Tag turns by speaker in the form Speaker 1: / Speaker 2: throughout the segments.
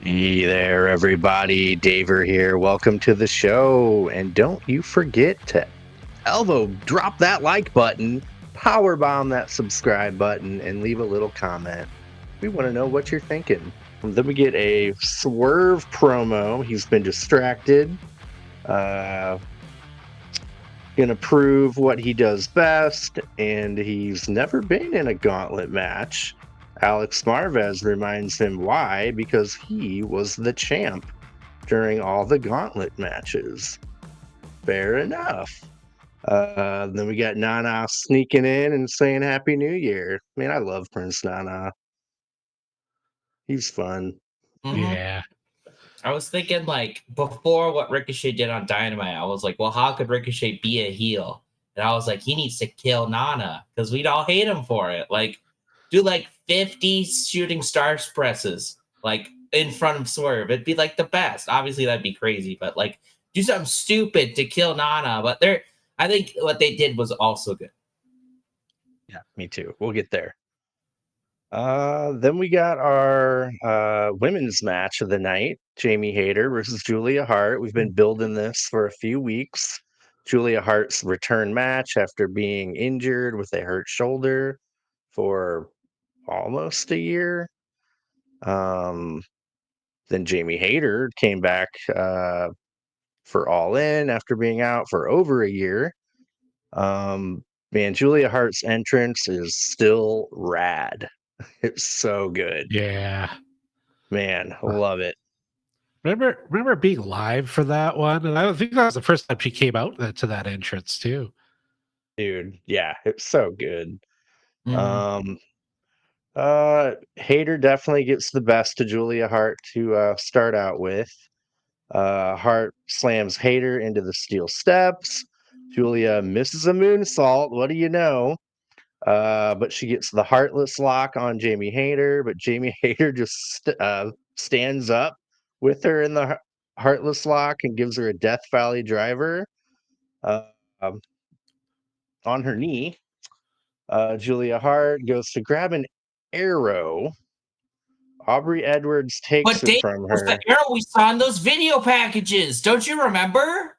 Speaker 1: Hey there, everybody. Daver here. Welcome to the show. And don't you forget to drop that like button, power bomb that subscribe button, and leave a little comment. We want to know what you're thinking. Then we get a Swerve promo. He's been distracted. Gonna prove what he does best, and he's never been in a gauntlet match. Alex Marvez reminds him why, because he was the champ during all the gauntlet matches. Fair enough. Then we got Nana sneaking in and saying Happy New Year. Man, I love Prince Nana. He's fun.
Speaker 2: Yeah.
Speaker 3: I was thinking, like, before what Ricochet did on Dynamite, I was like, well, how could Ricochet be a heel? And I was like, he needs to kill Nana because we'd all hate him for it. Like, do like 50 shooting stars presses, like, in front of Swerve. It'd be like the best. Obviously, that'd be crazy, but like, do something stupid to kill Nana. But I think what they did was also good.
Speaker 1: Yeah, me too. We'll get there. Then we got our women's match of the night, Jamie Hayter versus Julia Hart. We've been building this for a few weeks. Julia Hart's return match after being injured with a hurt shoulder for almost a year. Then Jamie Hayter came back for All In after being out for over a year. Man, Julia Hart's entrance is still rad. It's so good.
Speaker 2: Yeah.
Speaker 1: Man, love it.
Speaker 2: Remember being live for that one? And I think that was the first time she came out to that entrance too.
Speaker 1: Dude, yeah, it's so good.
Speaker 3: Mhm.
Speaker 1: Hayter definitely gets the best to Julia Hart to start out with. Hart slams Hayter into the steel steps. Julia misses a moonsault. What do you know? But she gets the heartless lock on Jamie Hayter, but Jamie Hayter just stands up with her in the heartless lock and gives her a Death Valley driver um, on her knee. Julia Hart goes to grab an arrow. Aubrey Edwards takes
Speaker 3: But
Speaker 1: it
Speaker 3: Dave
Speaker 1: from
Speaker 3: was the
Speaker 1: her.
Speaker 3: arrow we saw in those video packages. Don't you remember?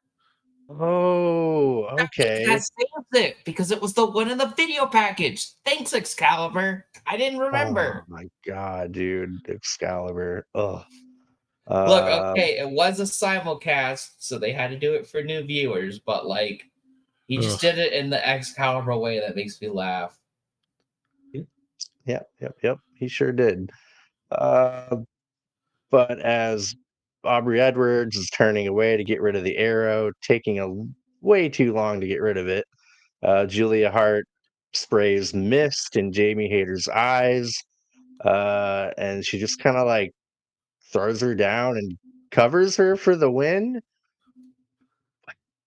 Speaker 1: Oh, okay.
Speaker 3: That saves it because it was the one in the video package. Thanks, Excalibur. I didn't
Speaker 1: Oh
Speaker 3: remember.
Speaker 1: my god, dude. Excalibur. Ugh.
Speaker 3: Look,
Speaker 1: Uh,
Speaker 3: okay, it was a simulcast, so they had to do it for new viewers, but like he just did it in the Excalibur way that makes me laugh.
Speaker 1: yep. He sure did. Uh, but as Aubrey Edwards is turning away to get rid of the arrow, taking way too long to get rid of it, Julia Hart sprays mist in Jamie Hayter's eyes, and she just kind of like throws her down and covers her for the win.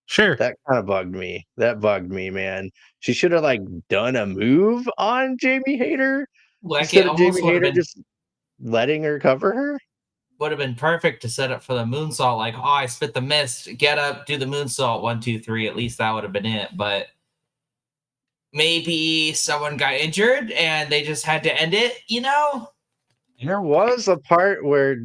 Speaker 2: Sure.
Speaker 1: That kind of bugged me. That bugged me, man. She should have like done a move on Jamie Hayter
Speaker 3: Like it
Speaker 1: instead of
Speaker 3: almost
Speaker 1: Jamie Hayter just letting her cover her.
Speaker 3: would have been perfect to set up for the moonsault. Like, oh, I spit the mist, get up, do the moonsault, 1, 2, 3. At least that would have been it. But maybe someone got injured and they just had to end it, you know?
Speaker 1: There was a part where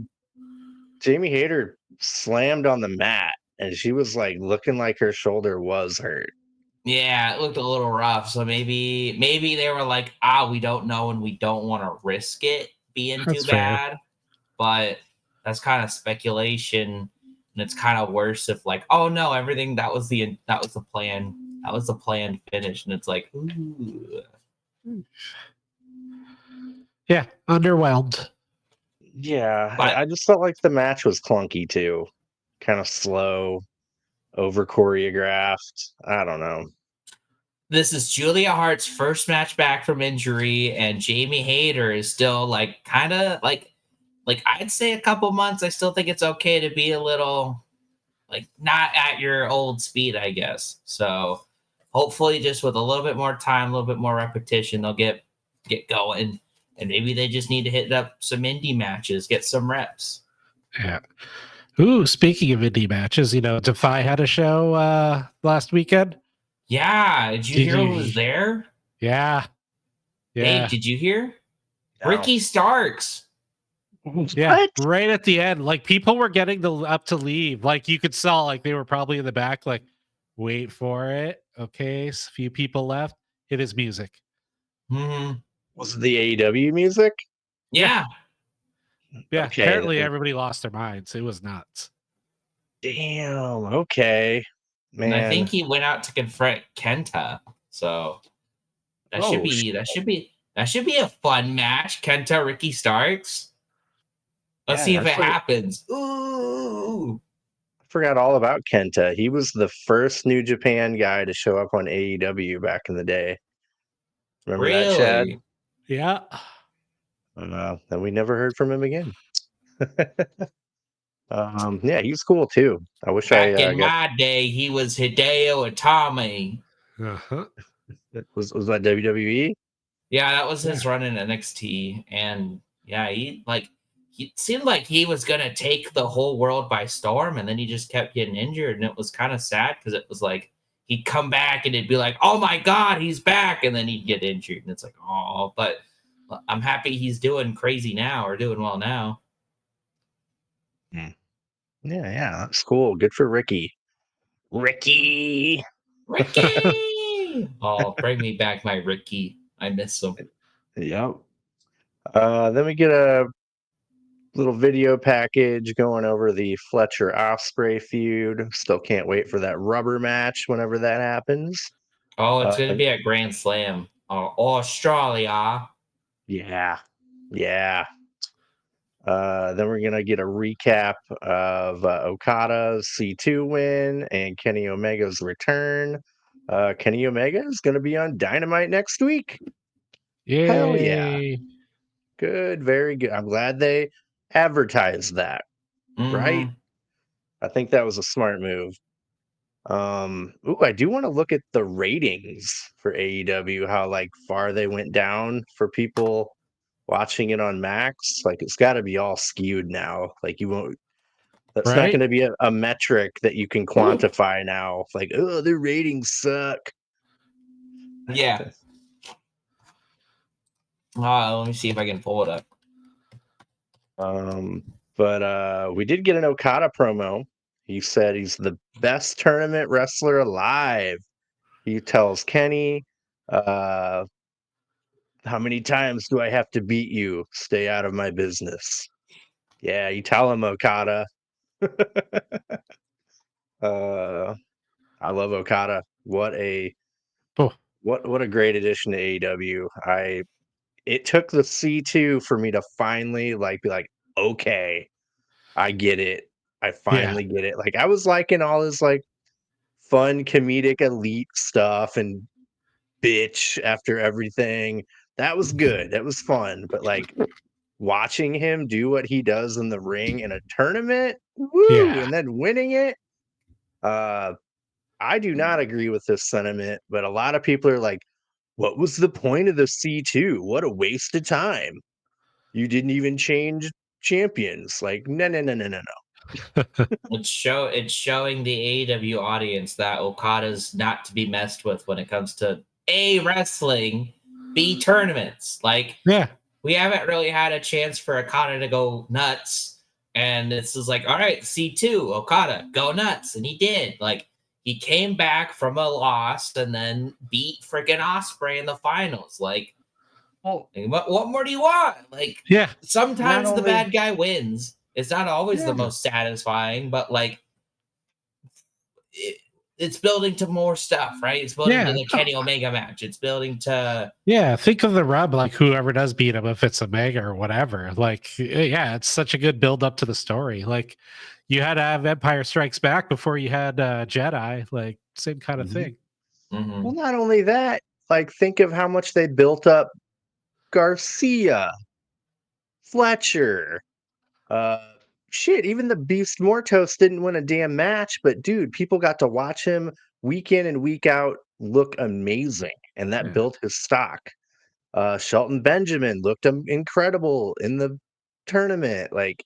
Speaker 1: Jamie Hayter slammed on the mat and she was like looking like her shoulder was hurt.
Speaker 3: Yeah, it looked a little rough. So maybe they were like, we don't know and we don't want to risk it being
Speaker 2: That's
Speaker 3: too
Speaker 2: fair.
Speaker 3: bad. But that's kind of speculation. And it's kind of worse if like, oh no, everything that was the plan. That was the planned finish. And it's like, ooh.
Speaker 2: Yeah, underwhelmed.
Speaker 1: Yeah,
Speaker 3: But
Speaker 1: I just felt like the match was clunky too. Kind of slow, over choreographed. I don't know.
Speaker 3: this is Julia Hart's first match back from injury, and Jamie Hayter is still like kind of like I'd say a couple months. I still think it's okay to be a little like not at your old speed, I guess. So hopefully, just with a little bit more time, a little bit more repetition, they'll get going, and maybe they just need to hit up some indie matches, get some reps.
Speaker 2: Yeah. Ooh, speaking of indie matches, Defy had a show last weekend.
Speaker 3: Yeah, did you hear who was there?
Speaker 2: Yeah.
Speaker 3: Dave, did you hear?
Speaker 1: No.
Speaker 3: Ricky Starks.
Speaker 2: Yeah,
Speaker 1: What?
Speaker 2: right at the end, like people were getting up to leave. Like you could saw, like they were probably in the back, like wait for it. Okay, a few people left. It is music.
Speaker 3: Mhm.
Speaker 1: Was it the AEW music?
Speaker 3: Yeah.
Speaker 2: Yeah,
Speaker 1: Okay.
Speaker 2: apparently everybody lost their minds. It was nuts.
Speaker 1: Damn. Okay.
Speaker 3: And I
Speaker 1: Man.
Speaker 3: think he went out to confront Kenta. So that should
Speaker 1: Oh,
Speaker 3: be a fun match. Kenta Ricky Starks. Let's
Speaker 1: yeah.
Speaker 3: see if it happens. Ooh.
Speaker 1: I forgot all about Kenta. He was the first New Japan guy to show up on AEW back in the day. Remember that, Chad?
Speaker 3: Really?
Speaker 2: Yeah.
Speaker 1: Then we never heard from him again. Yeah, he's cool too. I wish
Speaker 3: Back
Speaker 1: I
Speaker 3: in
Speaker 1: got.
Speaker 3: my day, he was Hideo Itami.
Speaker 2: Uh-huh.
Speaker 1: Was that WWE?
Speaker 3: Yeah, that was
Speaker 2: Yeah.
Speaker 3: his run in NXT. And yeah, he seemed like he was gonna take the whole world by storm, and then he just kept getting injured, and it was kind of sad because it was like he'd come back and it'd be like, oh my god, he's back, and then he'd get injured, and it's like, oh, but I'm happy he's doing crazy now or doing well now.
Speaker 1: Yeah, that's cool. Good for Ricky. Ricky.
Speaker 3: Ricky! Oh, bring me back my Ricky. I miss him.
Speaker 1: Yep. Then we get a little video package going over the Fletcher Osprey feud. Still can't wait for that rubber match whenever that happens.
Speaker 3: Oh, it's
Speaker 1: Uh,
Speaker 3: gonna be at Grand Slam. Oh, Australia.
Speaker 1: yeah, yeah. Then we're gonna get a recap of Okada's C2 win and Kenny Omega's return. Kenny Omega is gonna be on Dynamite next week. Hell yeah.
Speaker 2: Yay.
Speaker 1: Good, very good. I'm glad they advertised that, right?
Speaker 3: Mm-hmm.
Speaker 1: I think that was a smart move. I do want to look at the ratings for AEW, how like far they went down for people watching it on Max. Like it's got to be all skewed now. Like you won't. That's not going
Speaker 2: Right?
Speaker 1: to be a metric that you can quantify now. Like, oh, their ratings suck.
Speaker 3: Yeah. Let me see if I can pull it up.
Speaker 1: But we did get an Okada promo. He said he's the best tournament wrestler alive. He tells Kenny, how many times do I have to beat you? Stay out of my business. Yeah, you tell him, Okada. I love Okada.
Speaker 2: Oh,
Speaker 1: What a great addition to AEW. It took the C2 for me to finally like be like, okay, I get it. I
Speaker 2: yeah.
Speaker 1: finally get it. Like I was liking all this like fun comedic elite stuff and bitch after everything. That was good. That was fun. But like watching him do what he does in the ring in a tournament, woo,
Speaker 2: Yeah.
Speaker 1: and then winning it. I do not agree with this sentiment, but a lot of people are like, what was the point of the C2? What a waste of time. You didn't even change champions. Like, no, no, no, no, no, no.
Speaker 3: It's showing the AEW audience that Okada's not to be messed with when it comes to A, wrestling, B, tournaments. Like
Speaker 2: Yeah.
Speaker 3: we haven't really had a chance for Okada to go nuts. And this is like, all right, C2, Okada, go nuts. And he did. Like, he came back from a loss and then beat freaking Osprey in the finals. Like,
Speaker 1: Well,
Speaker 3: what more do you want? Like,
Speaker 2: Yeah.
Speaker 1: not
Speaker 3: sometimes the
Speaker 1: only,
Speaker 3: bad guy wins. It's not always the
Speaker 1: yeah,
Speaker 3: most satisfying, but like, it's building to more stuff, right? It's building to
Speaker 2: Yeah.
Speaker 3: the Kenny Omega match. It's building to
Speaker 2: Yeah. Think of the rub, like whoever does beat him, if it's Omega or whatever. Like, yeah, it's such a good build up to the story. Like, you had to have Empire Strikes Back before you had Jedi. Like, same kind of
Speaker 1: Mhm.
Speaker 2: thing.
Speaker 3: Mhm.
Speaker 1: Well, not only that, like think of how much they built up Garcia, Fletcher, uh shit, even the Beast Mortos didn't win a damn match, but dude, people got to watch him week in and week out look amazing, and that
Speaker 2: Yeah.
Speaker 1: built his stock. Shelton Benjamin looked incredible in the tournament. Like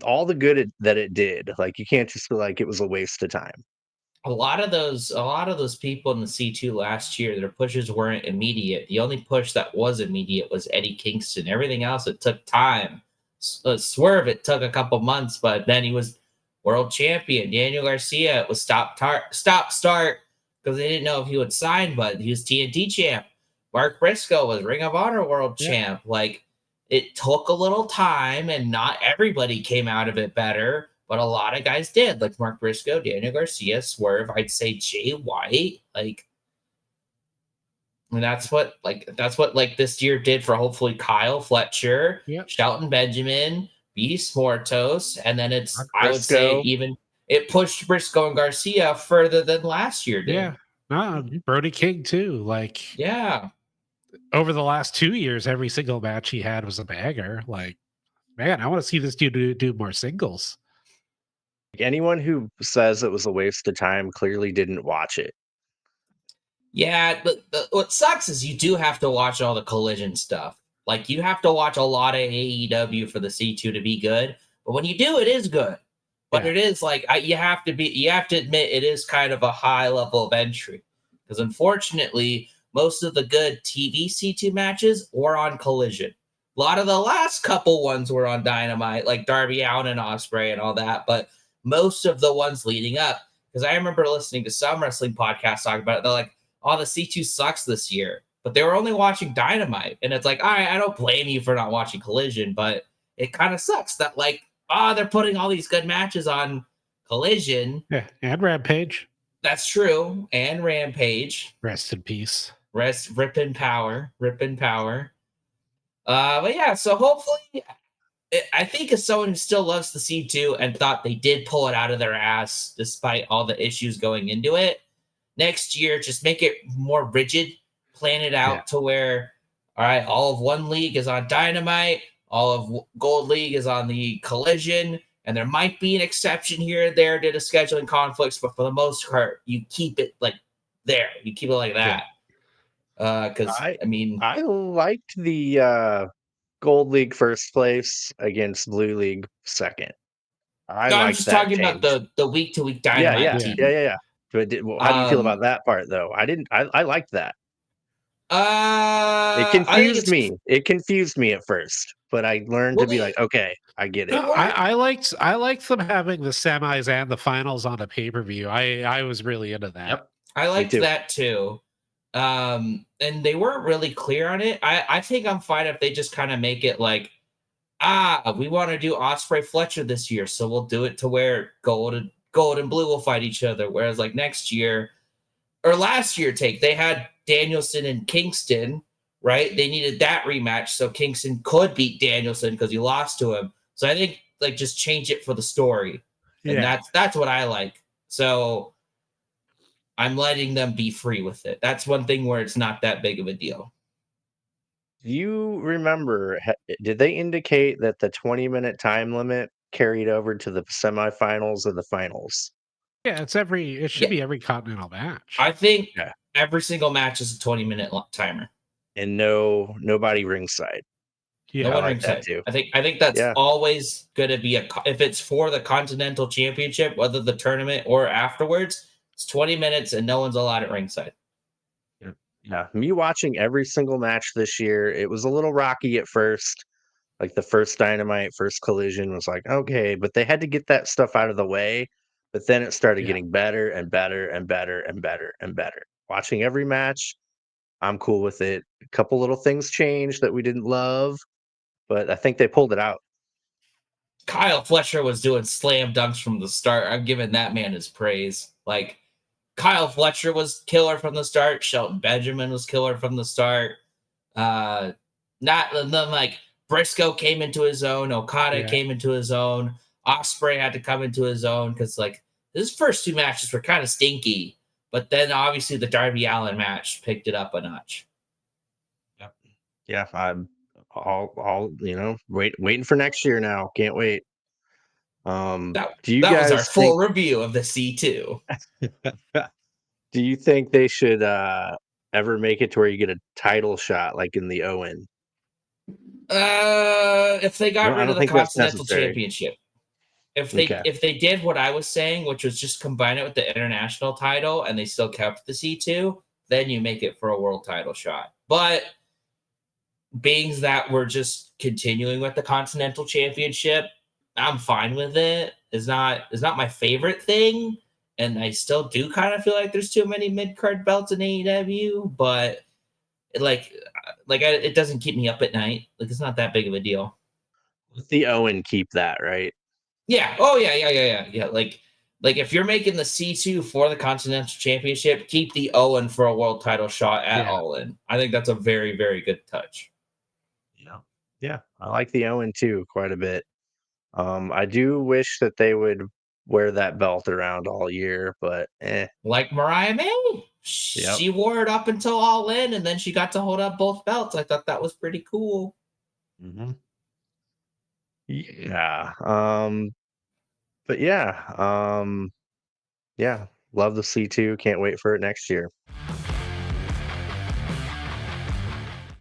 Speaker 1: all the good that it did. Like you can't just feel like it was a waste of time.
Speaker 3: a lot of those people in the C2 last year, their pushes weren't immediate. The only push that was immediate was Eddie Kingston. Everything else, it took time. Swerve, it took a couple months, but then he was world champion. Daniel Garcia, it was stop start because they didn't know if he would sign, but he was TNT champ. Mark Briscoe was Ring of Honor world champ. Like, it took a little time, and not everybody came out of it better, but a lot of guys did, like Mark Briscoe, Daniel Garcia, Swerve. I'd say Jay White, and that's what this year did for hopefully Kyle Fletcher,
Speaker 2: Yep.
Speaker 3: Shelton Benjamin, Beast Mortos, and then
Speaker 1: Mark
Speaker 3: I would say
Speaker 1: Briscoe.
Speaker 3: even it pushed Briscoe and Garcia further than last year did.
Speaker 2: Yeah. Brody King too. Like,
Speaker 3: Yeah.
Speaker 2: over the last 2 years, every single match he had was a bagger. Like, man, I want to see this dude do more singles.
Speaker 1: Anyone who says it was a waste of time clearly didn't watch it.
Speaker 3: Yeah, but what sucks is you do have to watch all the Collision stuff. Like, you have to watch a lot of AEW for the C2 to be good. But when you do, it is good. But
Speaker 2: Yeah.
Speaker 3: it is like you have to admit it is kind of a high level of entry. Because unfortunately, most of the good TV C2 matches were on Collision. A lot of the last couple ones were on Dynamite, like Darby Allin and Ospreay and all that. But most of the ones leading up, because I remember listening to some wrestling podcasts talk about it. They're like, oh, the C2 sucks this year. But they were only watching Dynamite. And it's like, all right, I don't blame you for not watching Collision, but it kind of sucks that, like, they're putting all these good matches on Collision.
Speaker 2: Yeah. And Rampage.
Speaker 3: That's true. And Rampage.
Speaker 2: Rest in peace.
Speaker 3: Rip in power. But yeah, so hopefully, I think as someone who still loves the C2 and thought they did pull it out of their ass despite all the issues going into it, next year, just make it more rigid, plan it out to where, all right, all of one league is on Dynamite, all of Gold League is on the Collision, and there might be an exception here and there due to scheduling conflicts, but for the most part, you keep it like there. You keep it like that. Because, I mean,
Speaker 1: I liked the Gold League first place against Blue League second. I
Speaker 3: I'm
Speaker 1: like
Speaker 3: just
Speaker 1: that
Speaker 3: talking
Speaker 1: change.
Speaker 3: about the week-to-week Dynamite team.
Speaker 1: Yeah. But how do you feel about that part, though? I liked that. It
Speaker 3: I think
Speaker 1: confused me. It confused me at first, but I learned to be like, okay, I get it.
Speaker 2: I liked them having the semis and the finals on a pay-per-view. I was really into that.
Speaker 1: Yep.
Speaker 3: I liked that too. And they weren't really clear on it. I think I'm fine if they just kind of make it like, we want to do Ospreay Fletcher this year, so we'll do it to where gold and blue will fight each other. Whereas like next year or last year, they had Danielson and Kingston, right? They needed that rematch so Kingston could beat Danielson because he lost to him. So I think like just change it for the story, and that's what I like. So I'm letting them be free with it. That's one thing where it's not that big of a deal.
Speaker 1: Do you remember, did they indicate that the 20-minute time limit carried over to the semifinals or the finals?
Speaker 2: Yeah, it should be every Continental match.
Speaker 3: I think every single match is a 20-minute timer.
Speaker 1: And nobody ringside.
Speaker 2: Yeah,
Speaker 3: no one
Speaker 1: I like
Speaker 3: ringside.
Speaker 1: that too.
Speaker 3: I think that's always going to be if it's for the Continental Championship, whether the tournament or afterwards, it's 20 minutes and no one's allowed at ringside.
Speaker 1: Yeah, me watching every single match this year, it was a little rocky at first. Like the first Dynamite, first Collision was like, okay, but they had to get that stuff out of the way. But then it started getting better and better and better and better and better. Watching every match, I'm cool with it. A couple little things changed that we didn't love, but I think they pulled it out.
Speaker 3: Kyle Fletcher was doing slam dunks from the start. I'm giving that man his praise. Like, Kyle Fletcher was killer from the start. Shelton Benjamin was killer from the start. Not then like Briscoe came into his own. Okada came into his own. Ospreay had to come into his own because like his first two matches were kind of stinky, but then obviously the Darby Allin match picked it up a notch.
Speaker 1: Yep. Yeah, I'm all waiting for next year now. Can't wait. Do you
Speaker 3: that
Speaker 1: guys
Speaker 3: was our full review of the C2.
Speaker 1: Do you think they should ever make it to where you get a title shot like in the Owen?
Speaker 3: If they got rid of the Continental Championship.
Speaker 1: Okay.
Speaker 3: if they did what I was saying, which was just combine it with the international title, and they still kept the C2, then you make it for a world title shot. But being that we're just continuing with the Continental Championship, I'm fine with it. It's not my favorite thing, and I still do kind of feel like there's too many mid card belts in AEW, but like it doesn't keep me up at night. Like it's not that big of a deal.
Speaker 1: Let the Owen keep that, right?
Speaker 3: Yeah. Oh yeah. Like if you're making the C2 for the Continental Championship, keep the Owen for a world title shot at
Speaker 2: Yeah.
Speaker 3: All In. I think that's a very, very good touch.
Speaker 1: Yeah. Yeah. I like the Owen too quite a bit. I do wish that they would wear that belt around all year, but
Speaker 3: Like Mariah May.
Speaker 1: Yep.
Speaker 3: She wore it up until All In, and then she got to hold up both belts. I thought that was pretty cool.
Speaker 1: Hmm. Yeah. But yeah. Yeah. Love the C2. Can't wait for it next year.